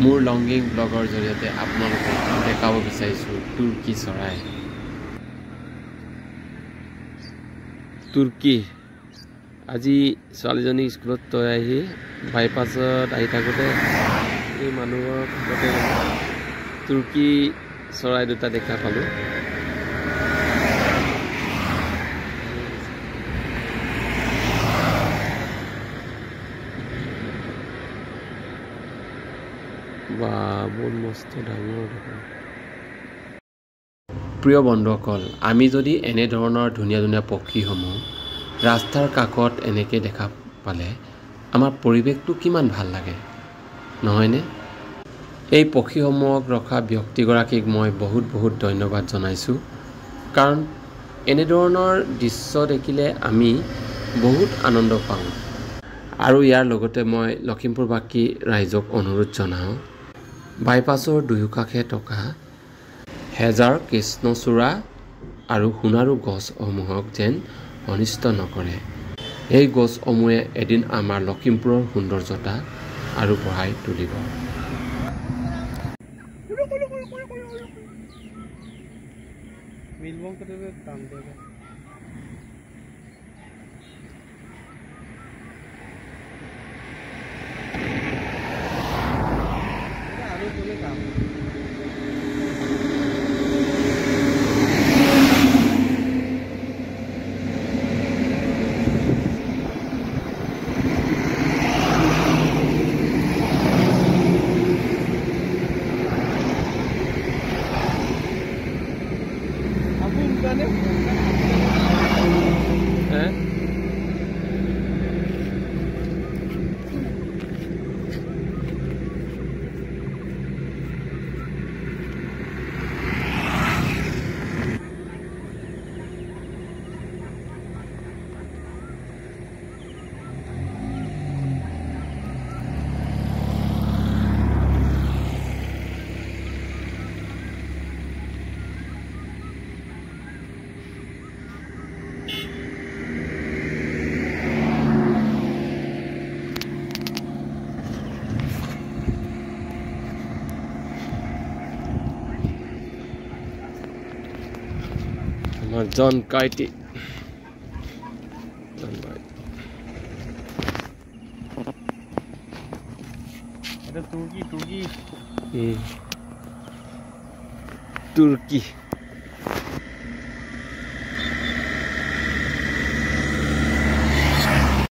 মোৰ লংগিং ব্লগৰ জৰিয়তে আপোনালোকক দেখাব বিচাৰিছোঁ তুৰ্কী চৰাই। তুৰ্কী আজি ছোৱালীজনী স্কুলত থৈ আহি বাইপাছত আহি থাকোঁতে এই মানুহৰ কাষতে তুৰ্কী চৰাই দুটা দেখা পালোঁ। বা বহুত মস্ত ডাঙৰ দেখোন। প্ৰিয় বন্ধুসকল, আমি যদি এনেধৰণৰ ধুনীয়া ধুনীয়া পক্ষীসমূহ ৰাস্তাৰ কাষত এনেকৈ দেখা পালে আমাৰ পৰিৱেশটো কিমান ভাল লাগে, নহয়নে? এই পক্ষীসমূহক ৰখা ব্যক্তিগৰাকীক মই বহুত বহুত ধন্যবাদ জনাইছোঁ, কাৰণ এনেধৰণৰ দৃশ্য দেখিলে আমি বহুত আনন্দ পাওঁ। আৰু ইয়াৰ লগতে মই লখিমপুৰবাসী ৰাইজক অনুৰোধ জনাওঁ, বাইপাছৰ দুয়োকাষে থকা হেজাৰ, কৃষ্ণচূড়া আৰু সোণাৰু গছসমূহক যেন অনিষ্ট নকৰে। এই গছসমূহে এদিন আমাৰ লখিমপুৰৰ সৌন্দৰ্যতা আৰু বঢ়াই তুলিব। John Kaiti. Turki.